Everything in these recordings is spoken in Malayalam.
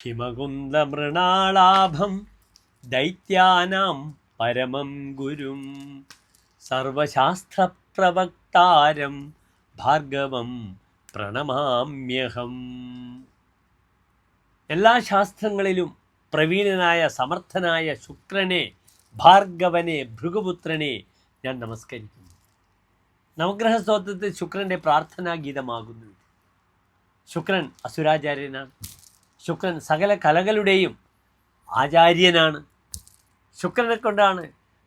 ഹിമകുന്ദമൃണാളാഭം ദൈത്യാനാം പരമം ഗുരും സർവശാസ്ത്രപ്രവക്താരം ഭാർഗവം പ്രണമാമ്യഹം. എല്ലാ ശാസ്ത്രങ്ങളിലും പ്രവീണനായ സമർത്ഥനായ ശുക്രനെ, ഭാർഗവനെ, ഭൃഗുപുത്രനെ ഞാൻ നമസ്കരിക്കുന്നു. നവഗ്രഹ സ്തോത്രത്തിൽ ശുക്രൻ്റെ പ്രാർത്ഥനാ ഗീതമാകുന്നു. ശുക്രൻ അസുരാചാര്യനാണ്. ശുക്രൻ സകല കലകളുടെയും ആചാര്യനാണ്. ശുക്രനെ കൊണ്ടാണ്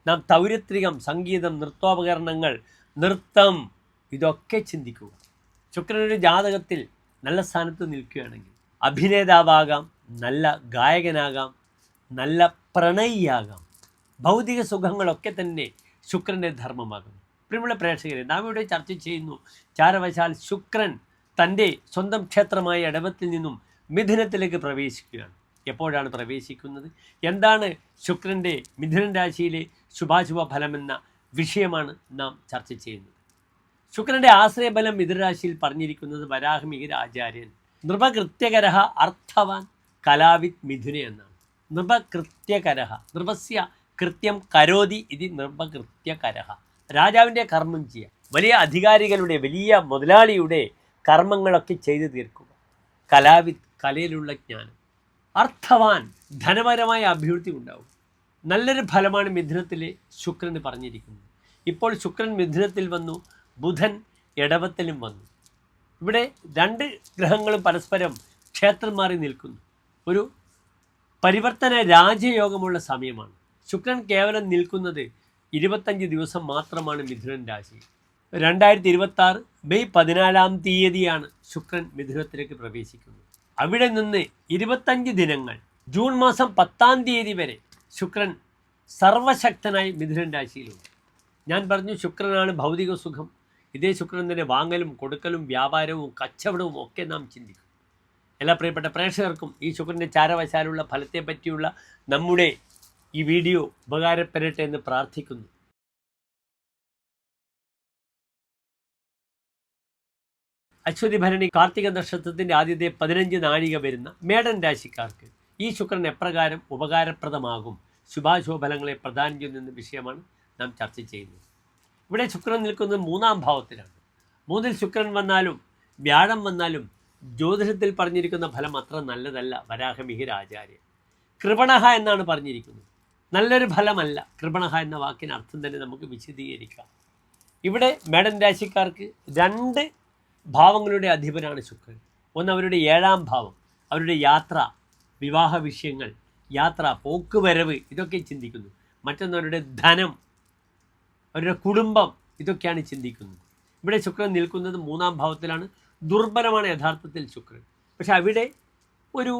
നാം തൗരത്രികം, സംഗീതം, നൃത്തോപകരണങ്ങൾ, നൃത്തം ഇതൊക്കെ ചിന്തിക്കുക. ശുക്രനൊരു ജാതകത്തിൽ നല്ല സ്ഥാനത്ത് നിൽക്കുകയാണെങ്കിൽ അഭിനേതാവാകാം, നല്ല ഗായകനാകാം, നല്ല പ്രണയിയാകാം. ഭൗതിക സുഖങ്ങളൊക്കെ തന്നെ ശുക്രൻ്റെ ധർമ്മമാകുന്നു. പ്രിയമുള്ള പ്രേക്ഷകരെ, നാം ഇവിടെ ചർച്ച ചെയ്യുന്നു ചാരവശാൽ ശുക്രൻ തൻ്റെ സ്വന്തം ക്ഷേത്രമായ ഇടവത്തിൽ നിന്നും മിഥുനത്തിലേക്ക് പ്രവേശിക്കുകയാണ്. എപ്പോഴാണ് പ്രവേശിക്കുന്നത്? എന്താണ് ശുക്രൻ്റെ മിഥുനൻ രാശിയിലെ ശുഭാശുഭ ഫലമെന്ന വിഷയമാണ് നാം ചർച്ച ചെയ്യുന്നത്. ശുക്രൻ്റെ ആശ്രയബലം മിഥുനരാശിയിൽ പറഞ്ഞിരിക്കുന്നത് വരാഹമിഹിര ആചാര്യൻ നൃപകൃത്യകരഃ അർത്ഥവാൻ കലാവിത് മിഥുനെ എന്നാണ്. നൃപകൃത്യകരഃ, നൃപസ്യ കൃത്യം കരോതി ഇത് നൃപകൃത്യകരഃ. രാജാവിൻ്റെ കർമ്മം ചെയ്യുക, വലിയ അധികാരികളുടെ, വലിയ മുതലാളിയുടെ കർമ്മങ്ങളൊക്കെ ചെയ്തു തീർക്കുക. കലാവിത്, കലയിലുള്ള ജ്ഞാനം. അർത്ഥവാൻ, ധനപരമായ അഭിവൃദ്ധി ഉണ്ടാവും. നല്ലൊരു ഫലമാണ് മിഥുനത്തിലെ ശുക്രന് പറഞ്ഞിരിക്കുന്നത്. ഇപ്പോൾ ശുക്രൻ മിഥുനത്തിൽ വന്നു, ബുധൻ ഇടവത്തിലും വന്നു. ഇവിടെ രണ്ട് ഗ്രഹങ്ങളും പരസ്പരം ക്ഷേത്രം മാറി നിൽക്കുന്നു. ഒരു പരിവർത്തന രാജയോഗമുള്ള സമയമാണ്. ശുക്രൻ കേവലം നിൽക്കുന്നത് 25 ദിവസം മാത്രമാണ് മിഥുനൻ രാശി. 2026 മെയ് 14 ശുക്രൻ മിഥുനത്തിലേക്ക് പ്രവേശിക്കുന്നത്. അവിടെ നിന്ന് 25 ദിനങ്ങൾ, ജൂൺ മാസം 10 വരെ ശുക്രൻ സർവശക്തനായി മിഥുനൻ രാശിയിലുണ്ട്. ഞാൻ പറഞ്ഞു ശുക്രനാണ് ഭൗതിക സുഖം. ഇതേ ശുക്രൻ തന്നെ വാങ്ങലും കൊടുക്കലും വ്യാപാരവും കച്ചവടവും ഒക്കെ നാം ചിന്തിക്കും. എല്ലാ പ്രിയപ്പെട്ട പ്രേക്ഷകർക്കും ഈ ശുക്രൻ്റെ ചാരവശാലുള്ള ഫലത്തെ പറ്റിയുള്ള നമ്മുടെ ഈ വീഡിയോ ഉപകാരപ്പെടട്ടെ എന്ന് പ്രാർത്ഥിക്കുന്നു. അശ്വതി ഭരണി കാർത്തിക നക്ഷത്രത്തിൻ്റെ ആദ്യത്തെ 15 നാഴിക വരുന്ന മേടൻ രാശിക്കാർക്ക് ഈ ശുക്രൻ എപ്രകാരം ഉപകാരപ്രദമാകും, ശുഭാശുഭഫലങ്ങളെ പ്രദാനം ചെയ്യുന്ന വിഷയമാണ് നാം ചർച്ച ചെയ്യുന്നത്. ഇവിടെ ശുക്രൻ നിൽക്കുന്നത് 3-ാം ഭാവത്തിലാണ്. 3-ൽ ശുക്രൻ വന്നാലും വ്യാഴം വന്നാലും ജ്യോതിഷത്തിൽ പറഞ്ഞിരിക്കുന്ന ഫലം അത്ര നല്ലതല്ല. വരാഹമിഹിര ആചാര്യൻ കൃപണഹ എന്നാണ് പറഞ്ഞിരിക്കുന്നത്. നല്ലൊരു ഫലമല്ല. കൃപണഹ എന്ന വാക്കിന് അർത്ഥം തന്നെ നമുക്ക് വിശദീകരിക്കാം. ഇവിടെ മേടൻ രാശിക്കാർക്ക് 2 ഭാവങ്ങളുടെ അധിപനാണ് ശുക്രൻ. ഒന്ന് അവരുടെ 7-ാം ഭാവം, അവരുടെ യാത്ര, വിവാഹ വിഷയങ്ങൾ, യാത്ര, പോക്കുവരവ് ഇതൊക്കെ ചിന്തിക്കുന്നു. മറ്റൊന്ന് അവരുടെ ധനം, അവരുടെ കുടുംബം ഇതൊക്കെയാണ് ചിന്തിക്കുന്നത്. ഇവിടെ ശുക്രൻ നിൽക്കുന്നത് 3-ാം ഭാവത്തിലാണ്. ദുർബലമാണ് യഥാർത്ഥത്തിൽ ശുക്രൻ. പക്ഷെ അവിടെ ഒരു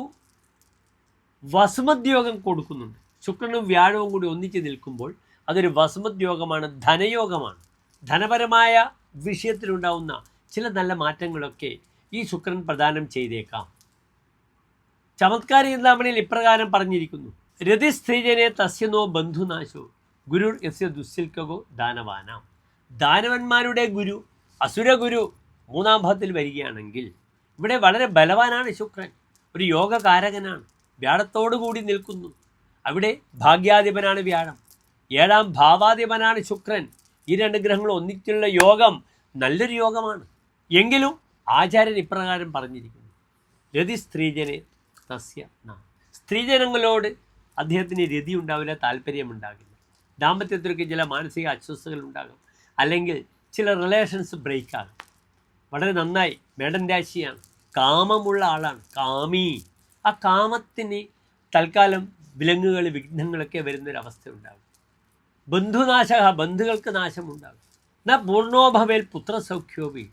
വസുമദ്യോഗം കൊടുക്കുന്നുണ്ട്. ശുക്രനും വ്യാഴവും കൂടി ഒന്നിച്ച് നിൽക്കുമ്പോൾ അതൊരു വസുമദ്യോഗമാണ്, ധനയോഗമാണ്. ധനപരമായ വിഷയത്തിലുണ്ടാവുന്ന ചില നല്ല മാറ്റങ്ങളൊക്കെ ഈ ശുക്രൻ പ്രദാനം ചെയ്തേക്കാം. ചമത്കാര ചിന്താമണിയിൽ ഇപ്രകാരം പറഞ്ഞിരിക്കുന്നു: രതി സ്ത്രീജനെ തസ്യനോ ബന്ധുനാശോ ഗുരുർ യസ്യ ദുസ്സിൽക്കകോ ദാനവാനാം. ദാനവന്മാരുടെ ഗുരു, അസുരഗുരു 3-ാം ഭാവത്തിൽ വരികയാണെങ്കിൽ ഇവിടെ വളരെ ബലവാനാണ് ശുക്രൻ. ഒരു യോഗകാരകനാണ്. വ്യാഴത്തോടു കൂടി നിൽക്കുന്നു. അവിടെ ഭാഗ്യാധിപനാണ് വ്യാഴം, 7-ാം ഭാവാധിപനാണ് ശുക്രൻ. ഈ 2 ഗ്രഹങ്ങൾ ഒന്നിച്ചുള്ള യോഗം നല്ലൊരു യോഗമാണ്. എങ്കിലും ആചാര്യൻ ഇപ്രകാരം പറഞ്ഞിരിക്കുന്നു: രതി സ്ത്രീജനെ തസ്യ നാം. സ്ത്രീജനങ്ങളോട് അദ്ദേഹത്തിന് രതി ഉണ്ടാവില്ല, താല്പര്യമുണ്ടാകില്ല. ദാമ്പത്യത്തിലൊക്കെ ചില മാനസിക അസ്വസ്ഥതകൾ ഉണ്ടാകും, അല്ലെങ്കിൽ ചില റിലേഷൻസ് ബ്രേക്ക് ആകും. വളരെ നന്നായി. മേടൻ രാശിയാണ്, കാമമുള്ള ആളാണ്, കാമി. ആ കാമത്തിന് തൽക്കാലം വിലങ്ങുകൾ, വിഘ്നങ്ങളൊക്കെ വരുന്നൊരവസ്ഥ ഉണ്ടാകും. ബന്ധുനാശ, ബന്ധുക്കൾക്ക് നാശമുണ്ടാകും. ന പൂർണ്ണോഭവേൽ പുത്രസൗഖ്യോപി.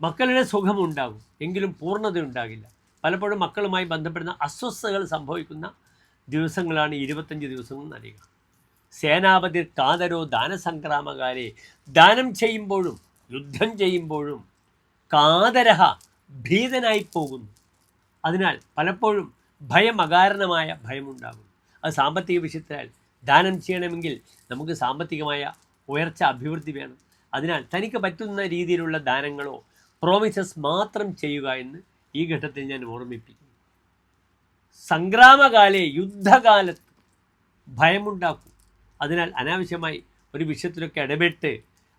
മക്കളുടെ സുഖമുണ്ടാകും, എങ്കിലും പൂർണ്ണത ഉണ്ടാകില്ല. പലപ്പോഴും മക്കളുമായി ബന്ധപ്പെടുന്ന അസ്വസ്ഥതകൾ സംഭവിക്കുന്ന ദിവസങ്ങളാണ് 25 ദിവസങ്ങൾ നൽകുക. സേനാപതി കാതരോ ദാനസംക്രാമകാരെ. ദാനം ചെയ്യുമ്പോഴും യുദ്ധം ചെയ്യുമ്പോഴും കാതരഹ, ഭീതനായി പോകുന്നു. അതിനാൽ പലപ്പോഴും ഭയം, അകാരണമായ ഭയമുണ്ടാകും. അത് സാമ്പത്തിക വിഷയത്തിലാൽ ദാനം ചെയ്യണമെങ്കിൽ നമുക്ക് സാമ്പത്തികമായ ഉയർച്ച, അഭിവൃദ്ധി വേണം. അതിനാൽ തനിക്ക് പറ്റുന്ന രീതിയിലുള്ള ദാനങ്ങളോ പ്രോമിസസ് മാത്രം ചെയ്യുക എന്ന് ഈ ഘട്ടത്തിൽ ഞാൻ ഓർമ്മിപ്പിക്കുന്നു. സംഗ്രാമകാലേ യുദ്ധകാലത്ത് ഭയമുണ്ടാക്കും. അതിനാൽ അനാവശ്യമായി ഒരു വിഷയത്തിലൊക്കെ ഇടപെട്ട്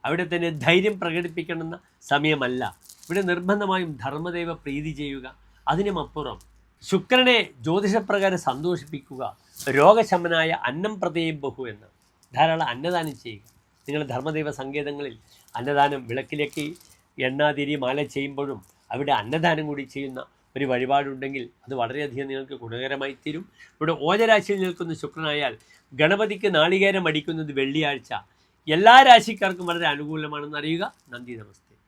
അവിടെ തന്നെ ധൈര്യം പ്രകടിപ്പിക്കണമെന്ന സമയമല്ല. ഇവിടെ നിർബന്ധമായും ധർമ്മദേവ പ്രീതി ചെയ്യുക. അതിനുമപ്പുറം ശുക്രനെ ജ്യോതിഷപ്രകാരം സന്തോഷിപ്പിക്കുക. രോഗശമനായ അന്നം പ്രദേയം ബഹു എന്ന് ധാരാളം അന്നദാനം ചെയ്യുക. നിങ്ങൾ ധർമ്മദൈവ സങ്കേതങ്ങളിൽ അന്നദാനം വിളക്കിലേക്ക് എണ്ണാതിരി മാല ചെയ്യുമ്പോഴും അവിടെ അന്നദാനം കൂടി ചെയ്യുന്ന ഒരു വഴിപാടുണ്ടെങ്കിൽ അത് വളരെയധികം നിങ്ങൾക്ക് ഗുണകരമായി തീരും. ഇവിടെ ഓജരാശിയിൽ നിൽക്കുന്ന ശുക്രനായാൽ ഗണപതിക്ക് നാളികേരം അടിക്കുന്നത് വെള്ളിയാഴ്ച എല്ലാ രാശിക്കാർക്കും വളരെ അനുകൂലമാണെന്ന് അറിയുക. നന്ദി, നമസ്തേ.